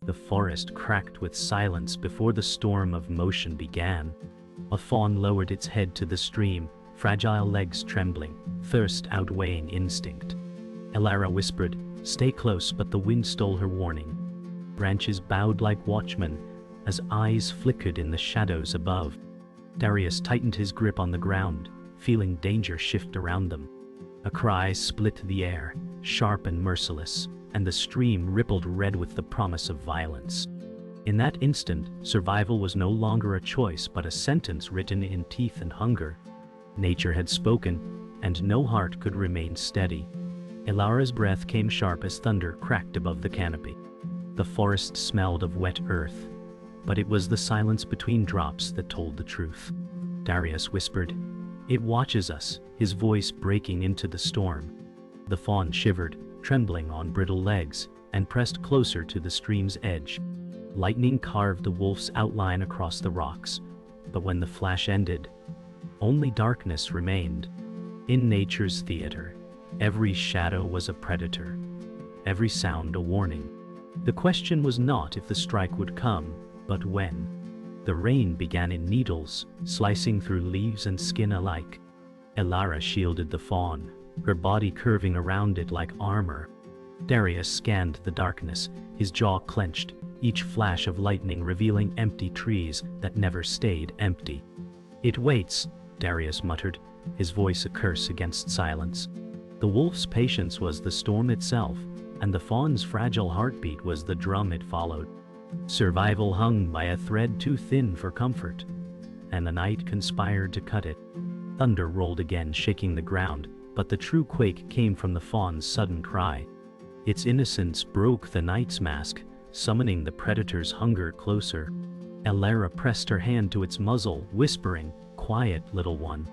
The forest cracked with silence before the storm of motion began. A fawn lowered its head to the stream, fragile legs trembling, thirst outweighing instinct. Elara whispered, "Stay close," but the wind stole her warning. Branches bowed like watchmen as eyes flickered in the shadows above. Darius tightened his grip on the ground, feeling danger shift around them. A cry split the air, sharp and merciless, and the stream rippled red with the promise of violence. In that instant, survival was no longer a choice but a sentence written in teeth and hunger. Nature had spoken, and no heart could remain steady. Elara's breath came sharp as thunder cracked above the canopy. The forest smelled of wet earth, but it was the silence between drops that told the truth. Darius whispered, "It watches us," his voice breaking into the storm. The fawn shivered, trembling on brittle legs, and pressed closer to the stream's edge. Lightning carved the wolf's outline across the rocks, but when the flash ended, only darkness remained. In nature's theater, every shadow was a predator, every sound a warning. The question was not if the strike would come, but when. The rain began in needles, slicing through leaves and skin alike. Elara shielded the fawn, her body curving around it like armor. Darius scanned the darkness, his jaw clenched, each flash of lightning revealing empty trees that never stayed empty. "It waits," Darius muttered, his voice a curse against silence. The wolf's patience was the storm itself, and the fawn's fragile heartbeat was the drum it followed. Survival hung by a thread too thin for comfort, and the night conspired to cut it. Thunder rolled again, shaking the ground, but the true quake came from the fawn's sudden cry. Its innocence broke the night's mask, summoning the predator's hunger closer. Elara pressed her hand to its muzzle, whispering, "Quiet, little one."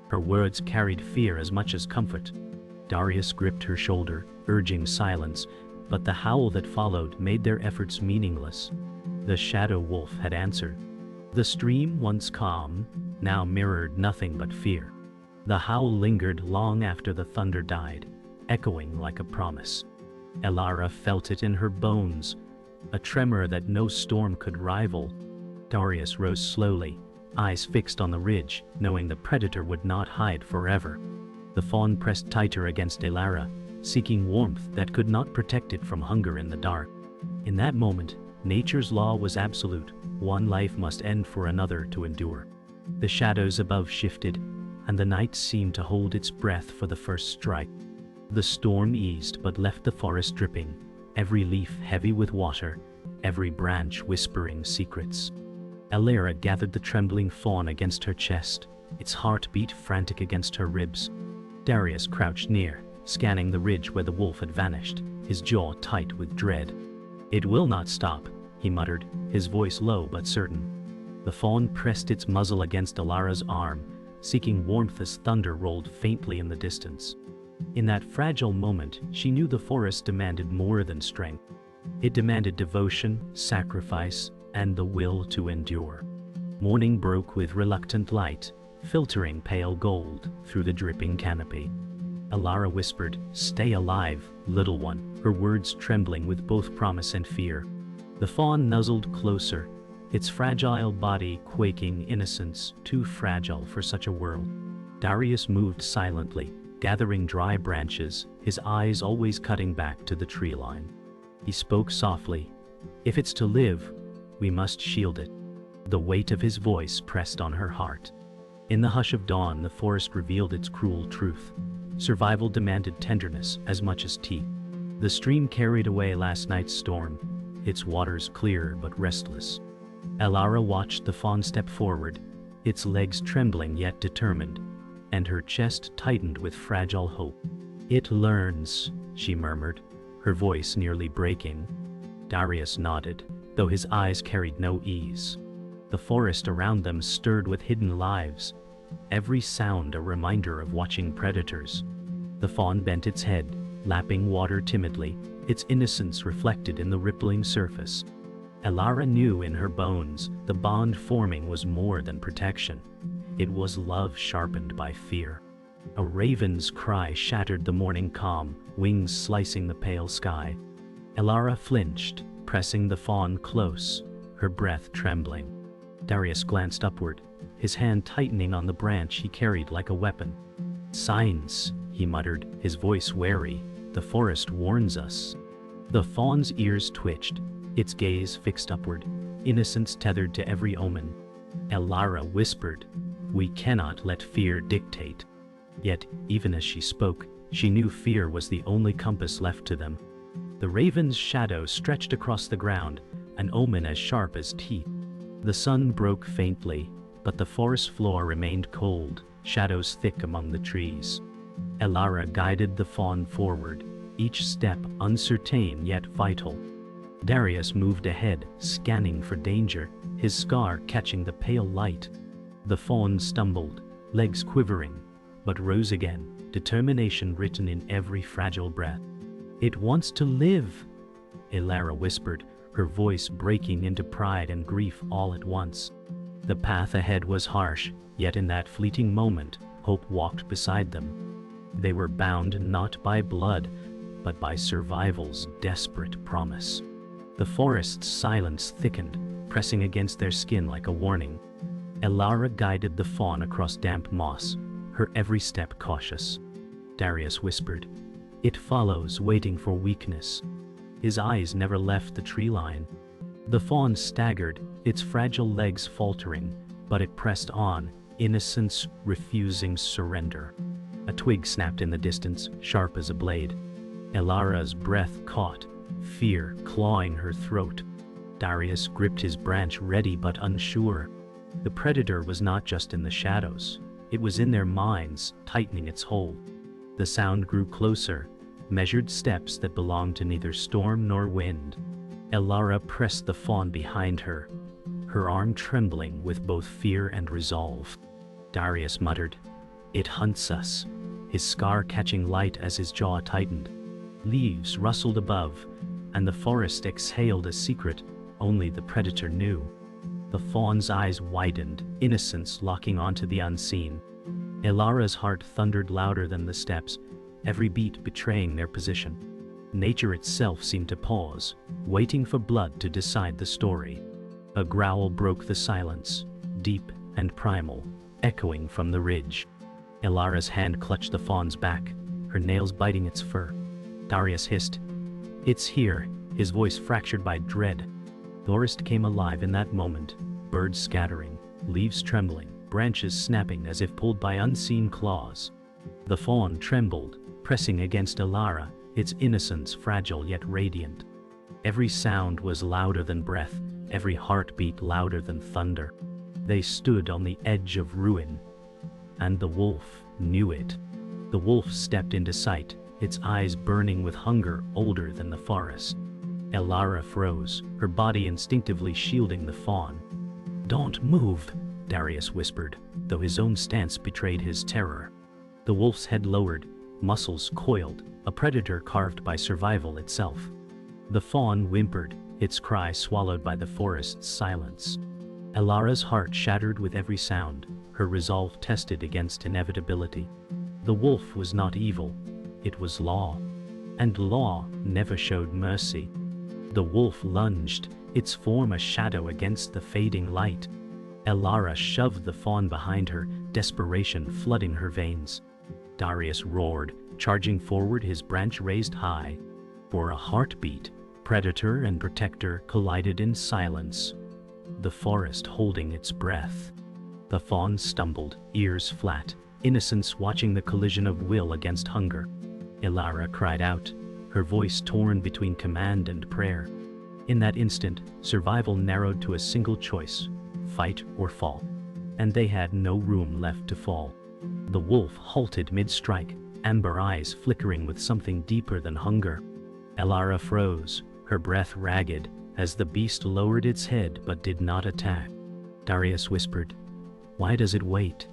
Her words carried fear as much as comfort. Darius gripped her shoulder, urging silence, but the howl that followed made their efforts meaningless. The shadow wolf had answered. The stream, once calm, now mirrored nothing but fear. The howl lingered long after the thunder died, echoing like a promise. Elara felt it in her bones, a tremor that no storm could rival. Darius rose slowly, eyes fixed on the ridge, knowing the predator would not hide forever. The fawn pressed tighter against Elara, seeking warmth that could not protect it from hunger in the dark. In that moment, nature's law was absolute: one life must end for another to endure. The shadows above shifted, and the night seemed to hold its breath for the first strike. The storm eased but left the forest dripping, every leaf heavy with water, every branch whispering secrets. Elara gathered the trembling fawn against her chest, its heart beat frantic against her ribs. Darius crouched near, scanning the ridge where the wolf had vanished, his jaw tight with dread. "It will not stop," he muttered, his voice low but certain. The fawn pressed its muzzle against Elara's arm, seeking warmth as thunder rolled faintly in the distance. In that fragile moment, she knew the forest demanded more than strength. It demanded devotion, sacrifice, and the will to endure. Morning broke with reluctant light, filtering pale gold through the dripping canopy. Elara whispered, "Stay alive, little one," her words trembling with both promise and fear. The fawn nuzzled closer, its fragile body quaking innocence too fragile for such a world. Darius moved silently, gathering dry branches, his eyes always cutting back to the tree line. He spoke softly, "If it's to live, we must shield it." The weight of his voice pressed on her heart. In the hush of dawn, the forest revealed its cruel truth. Survival demanded tenderness as much as teeth. The stream carried away last night's storm, its waters clear but restless. Elara watched the fawn step forward, its legs trembling yet determined, and her chest tightened with fragile hope. "It learns," she murmured, her voice nearly breaking. Darius nodded, though his eyes carried no ease. The forest around them stirred with hidden lives, every sound a reminder of watching predators. The fawn bent its head, lapping water timidly, its innocence reflected in the rippling surface. Elara knew in her bones the bond forming was more than protection. It was love sharpened by fear. A raven's cry shattered the morning calm, wings slicing the pale sky. Elara flinched, pressing the fawn close, her breath trembling. Darius glanced upward, his hand tightening on the branch he carried like a weapon. "Signs," he muttered, his voice wary. "The forest warns us." The fawn's ears twitched, its gaze fixed upward, innocence tethered to every omen. Elara whispered, "We cannot let fear dictate." Yet, even as she spoke, she knew fear was the only compass left to them. The raven's shadow stretched across the ground, an omen as sharp as teeth. The sun broke faintly, but the forest floor remained cold, shadows thick among the trees. Elara guided the fawn forward, each step uncertain yet vital. Darius moved ahead, scanning for danger, his scar catching the pale light. The fawn stumbled, legs quivering, but rose again, determination written in every fragile breath. "It wants to live," Elara whispered, her voice breaking into pride and grief all at once. The path ahead was harsh, yet in that fleeting moment, hope walked beside them. They were bound not by blood, but by survival's desperate promise. The forest's silence thickened, pressing against their skin like a warning. Elara guided the fawn across damp moss, her every step cautious. Darius whispered, "It follows, waiting for weakness." His eyes never left the tree line. The fawn staggered, its fragile legs faltering, but it pressed on, innocence refusing surrender. A twig snapped in the distance, sharp as a blade. Elara's breath caught, fear clawing her throat. Darius gripped his branch, ready but unsure. The predator was not just in the shadows, it was in their minds, tightening its hold. The sound grew closer, measured steps that belonged to neither storm nor wind. Elara pressed the fawn behind her, her arm trembling with both fear and resolve. Darius muttered, "It hunts us," his scar catching light as his jaw tightened. Leaves rustled above, and the forest exhaled a secret only the predator knew. The fawn's eyes widened, innocence locking onto the unseen. Elara's heart thundered louder than the steps, every beat betraying their position. Nature itself seemed to pause, waiting for blood to decide the story. A growl broke the silence, deep and primal, echoing from the ridge. Elara's hand clutched the fawn's back, her nails biting its fur. Darius hissed, "It's here," his voice fractured by dread. The forest came alive in that moment, birds scattering, leaves trembling, branches snapping as if pulled by unseen claws. The fawn trembled, pressing against Elara, its innocence fragile yet radiant. Every sound was louder than breath, every heartbeat louder than thunder. They stood on the edge of ruin, and the wolf knew it. The wolf stepped into sight, its eyes burning with hunger older than the forest. Elara froze, her body instinctively shielding the fawn. "Don't move," Darius whispered, though his own stance betrayed his terror. The wolf's head lowered, muscles coiled, a predator carved by survival itself. The fawn whimpered, its cry swallowed by the forest's silence. Elara's heart shattered with every sound, her resolve tested against inevitability. The wolf was not evil, it was law. And law never showed mercy. The wolf lunged, its form a shadow against the fading light. Elara shoved the fawn behind her, desperation flooding her veins. Darius roared, charging forward, his branch raised high. For a heartbeat, predator and protector collided in silence, the forest holding its breath. The fawn stumbled, ears flat, innocence watching the collision of will against hunger. Elara cried out, her voice torn between command and prayer. In that instant, survival narrowed to a single choice, fight or fall. And they had no room left to fall. The wolf halted mid-strike, amber eyes flickering with something deeper than hunger. Elara froze, her breath ragged, as the beast lowered its head but did not attack. Darius whispered, "Why does it wait?"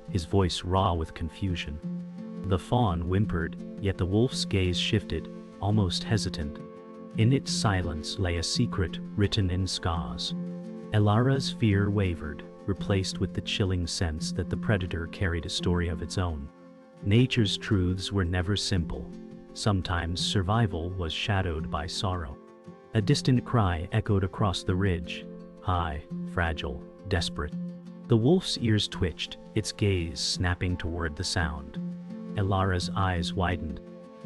his voice raw with confusion. The fawn whimpered, yet the wolf's gaze shifted, almost hesitant. In its silence lay a secret written in scars. Elara's fear wavered, replaced with the chilling sense that the predator carried a story of its own. Nature's truths were never simple. Sometimes survival was shadowed by sorrow. A distant cry echoed across the ridge, high, fragile, desperate. The wolf's ears twitched, its gaze snapping toward the sound. Elara's eyes widened.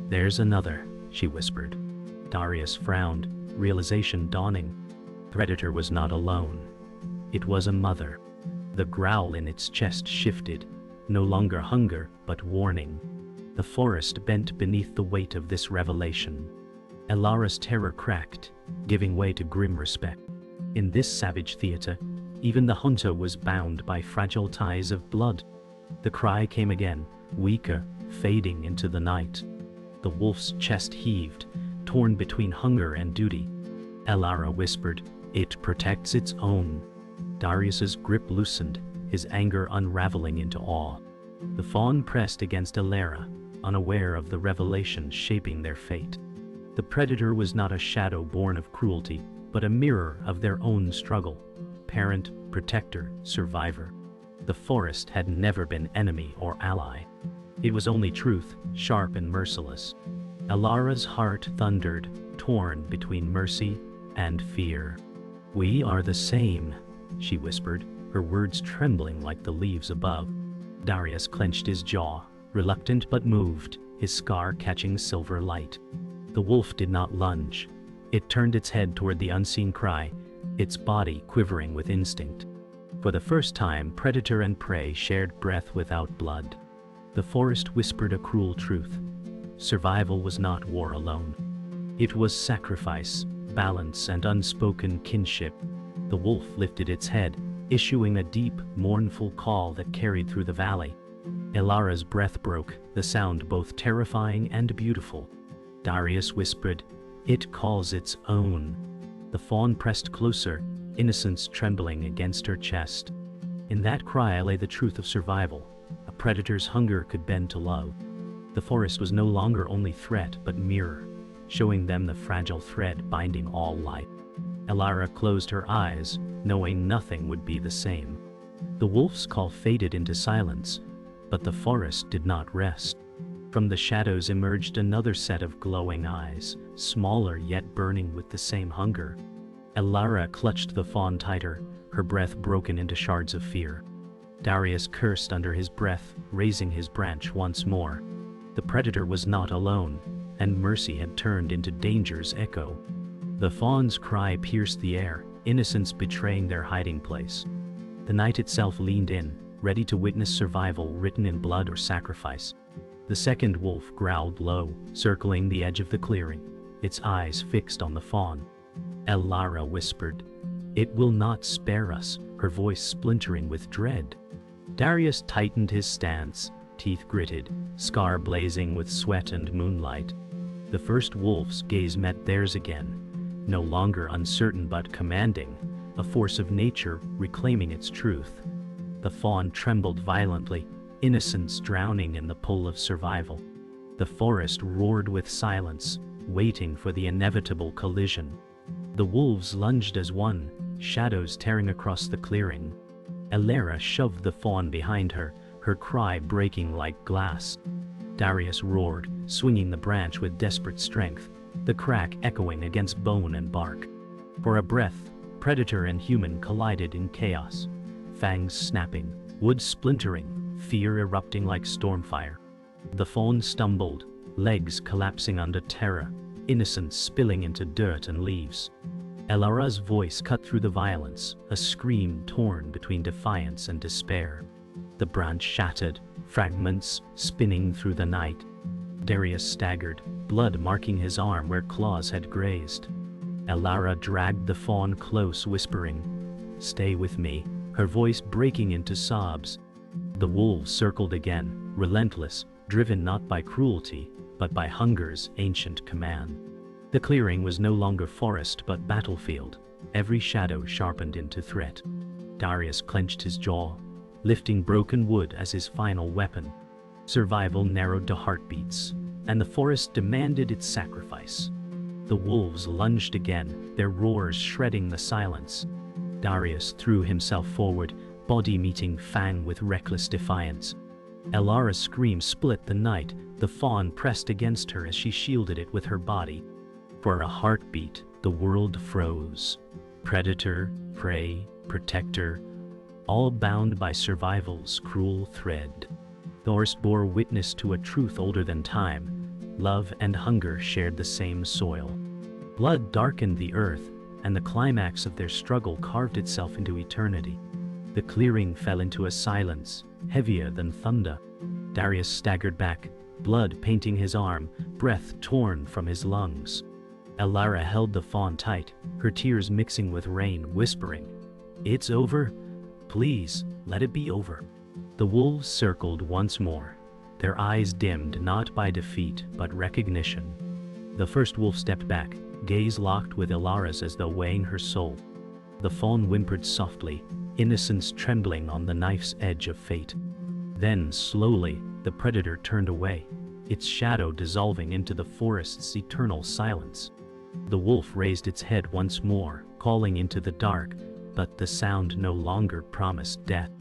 "There's another," she whispered. Darius frowned, realization dawning. Predator was not alone. It was a mother. The growl in its chest shifted, no longer hunger, but warning. The forest bent beneath the weight of this revelation. Elara's terror cracked, giving way to grim respect. In this savage theater, even the hunter was bound by fragile ties of blood. The cry came again, weaker, fading into the night. The wolf's chest heaved, torn between hunger and duty. Elara whispered, "It protects its own." Darius's grip loosened, his anger unraveling into awe. The fawn pressed against Elara, unaware of the revelation shaping their fate. The predator was not a shadow born of cruelty, but a mirror of their own struggle. Parent, protector, survivor. The forest had never been enemy or ally. It was only truth, sharp and merciless. Elara's heart thundered, torn between mercy and fear. "We are the same," she whispered, her words trembling like the leaves above. Darius clenched his jaw, reluctant but moved, his scar catching silver light. The wolf did not lunge. It turned its head toward the unseen cry, its body quivering with instinct. For the first time, predator and prey shared breath without blood. The forest whispered a cruel truth. Survival was not war alone. It was sacrifice, balance, and unspoken kinship. The wolf lifted its head, issuing a deep, mournful call that carried through the valley. Elara's breath broke, the sound both terrifying and beautiful. Darius whispered, "It calls its own." The fawn pressed closer, innocence trembling against her chest. In that cry lay the truth of survival. A predator's hunger could bend to love. The forest was no longer only threat but mirror, showing them the fragile thread binding all life. Elara closed her eyes, knowing nothing would be the same. The wolf's call faded into silence, but the forest did not rest. From the shadows emerged another set of glowing eyes, smaller yet burning with the same hunger. Elara clutched the fawn tighter, her breath broken into shards of fear. Darius cursed under his breath, raising his branch once more. The predator was not alone, and mercy had turned into danger's echo. The fawn's cry pierced the air, innocence betraying their hiding place. The night itself leaned in, ready to witness survival written in blood or sacrifice. The second wolf growled low, circling the edge of the clearing, its eyes fixed on the fawn. Elara whispered, "It will not spare us," her voice splintering with dread. Darius tightened his stance, teeth gritted, scar blazing with sweat and moonlight. The first wolf's gaze met theirs again, no longer uncertain but commanding, a force of nature reclaiming its truth. The fawn trembled violently, innocence drowning in the pull of survival. The forest roared with silence, waiting for the inevitable collision. The wolves lunged as one, shadows tearing across the clearing. Elara shoved the fawn behind her, her cry breaking like glass. Darius roared, swinging the branch with desperate strength, the crack echoing against bone and bark. For a breath, predator and human collided in chaos, fangs snapping, wood splintering, fear erupting like stormfire. The fawn stumbled, legs collapsing under terror, innocence spilling into dirt and leaves. Elara's voice cut through the violence, a scream torn between defiance and despair. The branch shattered, fragments spinning through the night. Darius staggered, blood marking his arm where claws had grazed. Elara dragged the fawn close, whispering, "Stay with me," her voice breaking into sobs. The wolves circled again, relentless, driven not by cruelty, but by hunger's ancient command. The clearing was no longer forest but battlefield, every shadow sharpened into threat. Darius clenched his jaw, lifting broken wood as his final weapon. Survival narrowed to heartbeats, and the forest demanded its sacrifice. The wolves lunged again, their roars shredding the silence. Darius threw himself forward, body meeting fang with reckless defiance. Elara's scream split the night, the fawn pressed against her as she shielded it with her body. For a heartbeat, The world froze. Predator, prey, protector, all bound by survival's cruel thread. The forest bore witness to a truth older than time. Love and hunger shared the same soil. Blood darkened the earth, and the climax of their struggle carved itself into eternity. The clearing fell into a silence, heavier than thunder. Darius staggered back, blood painting his arm, breath torn from his lungs. Elara held the fawn tight, her tears mixing with rain, whispering, "It's over. Please, let it be over." The wolves circled once more, their eyes dimmed not by defeat but recognition. The first wolf stepped back, gaze locked with Elara's as though weighing her soul. The fawn whimpered softly, innocence trembling on the knife's edge of fate. Then, slowly, the predator turned away, its shadow dissolving into the forest's eternal silence. The wolf raised its head once more, calling into the dark, but the sound no longer promised death.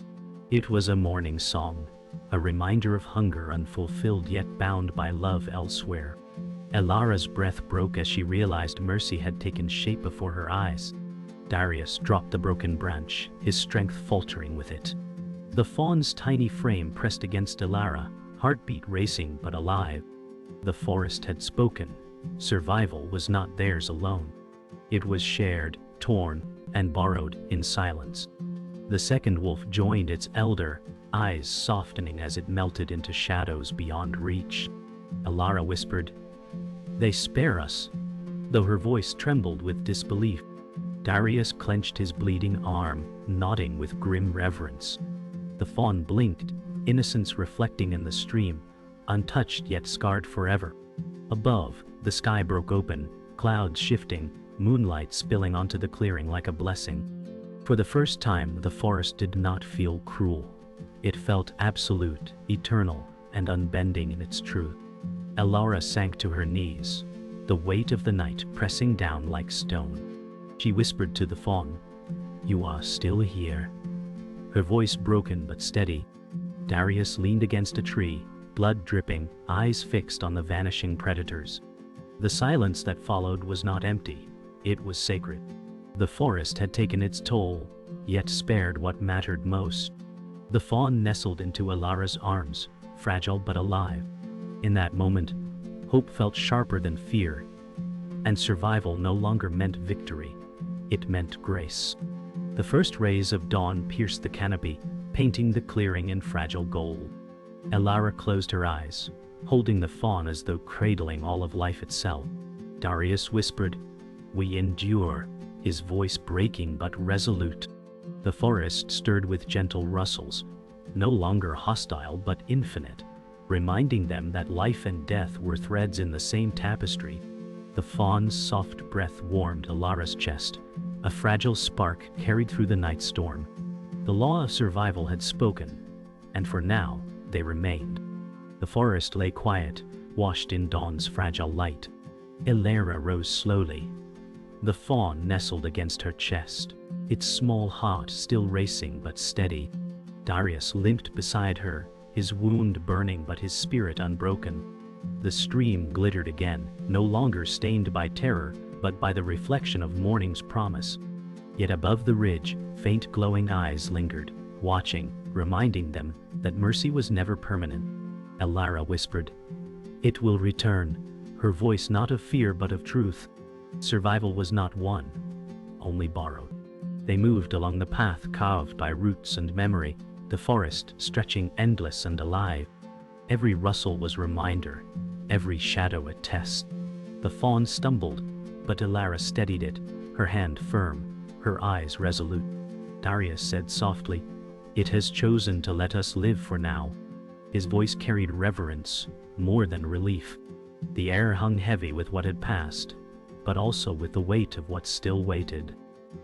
It was a mourning song, a reminder of hunger unfulfilled yet bound by love elsewhere. Elara's breath broke as she realized mercy had taken shape before her eyes. Darius dropped the broken branch, his strength faltering with it. The fawn's tiny frame pressed against Elara, heartbeat racing but alive. The forest had spoken. Survival was not theirs alone. It was shared, torn, and borrowed in silence. The second wolf joined its elder, eyes softening as it melted into shadows beyond reach. Elara whispered, "They spare us," though her voice trembled with disbelief. Darius clenched his bleeding arm, nodding with grim reverence. The fawn blinked, innocence reflecting in the stream, untouched yet scarred forever. Above, the sky broke open, clouds shifting, moonlight spilling onto the clearing like a blessing. For the first time, the forest did not feel cruel. It felt absolute, eternal, and unbending in its truth. Elara sank to her knees, the weight of the night pressing down like stone. She whispered to the fawn, "You are still here." Her voice broken but steady. Darius leaned against a tree, blood dripping, eyes fixed on the vanishing predators. The silence that followed was not empty, it was sacred. The forest had taken its toll, yet spared what mattered most. The fawn nestled into Elara's arms, fragile but alive. In that moment, hope felt sharper than fear, and survival no longer meant victory, it meant grace. The first rays of dawn pierced the canopy, painting the clearing in fragile gold. Elara closed her eyes, holding the fawn as though cradling all of life itself. Darius whispered, "We endure," his voice breaking but resolute. The forest stirred with gentle rustles, no longer hostile but infinite, reminding them that life and death were threads in the same tapestry. The fawn's soft breath warmed Elara's chest, a fragile spark carried through the night storm. The law of survival had spoken, and for now, they remained. The forest lay quiet, washed in dawn's fragile light. Elara rose slowly. The fawn nestled against her chest, its small heart still racing but steady. Darius limped beside her, his wound burning but his spirit unbroken. The stream glittered again, no longer stained by terror, but by the reflection of morning's promise. Yet above the ridge, faint glowing eyes lingered, watching, reminding them that mercy was never permanent. Elara whispered, "It will return," her voice not of fear but of truth. Survival was not won, only borrowed. They moved along the path carved by roots and memory, the forest stretching endless and alive. Every rustle was reminder, every shadow a test. The fawn stumbled, but Elara steadied it, her hand firm, her eyes resolute. Darius said softly, "It has chosen to let us live for now." His voice carried reverence, more than relief. The air hung heavy with what had passed, but also with the weight of what still waited.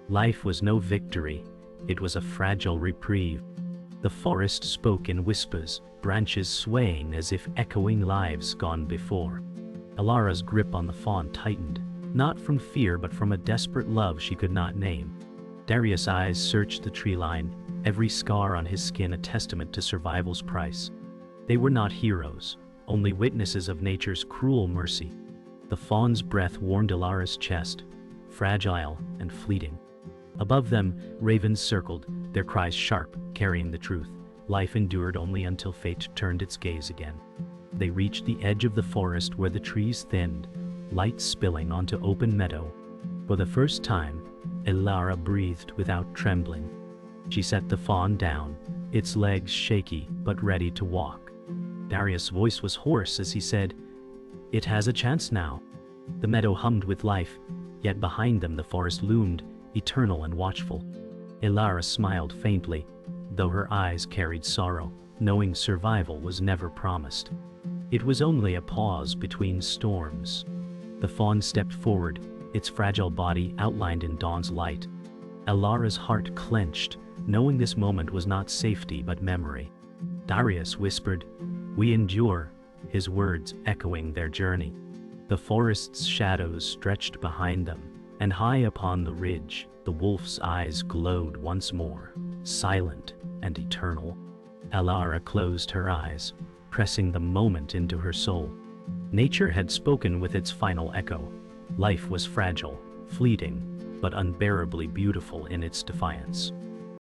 Life was no victory, it was a fragile reprieve. The forest spoke in whispers, branches swaying as if echoing lives gone before. Elara's grip on the fawn tightened, not from fear but from a desperate love she could not name. Darius' eyes searched the tree line, every scar on his skin a testament to survival's price. They were not heroes, only witnesses of nature's cruel mercy. The fawn's breath warmed Elara's chest, fragile and fleeting. Above them, ravens circled, their cries sharp, carrying the truth. Life endured only until fate turned its gaze again. They reached the edge of the forest where the trees thinned, light spilling onto open meadow. For the first time, Elara breathed without trembling. She set the fawn down, its legs shaky but ready to walk. Darius' voice was hoarse as he said, "It has a chance now." The meadow hummed with life, yet behind them the forest loomed, eternal and watchful. Elara smiled faintly, though her eyes carried sorrow, knowing survival was never promised. It was only a pause between storms. The fawn stepped forward, its fragile body outlined in dawn's light. Elara's heart clenched, knowing this moment was not safety but memory. Darius whispered, "We endure," his words echoing their journey. The forest's shadows stretched behind them, and high upon the ridge, the wolf's eyes glowed once more, silent and eternal. Elara closed her eyes, pressing the moment into her soul. Nature had spoken with its final echo. Life was fragile, fleeting, but unbearably beautiful in its defiance.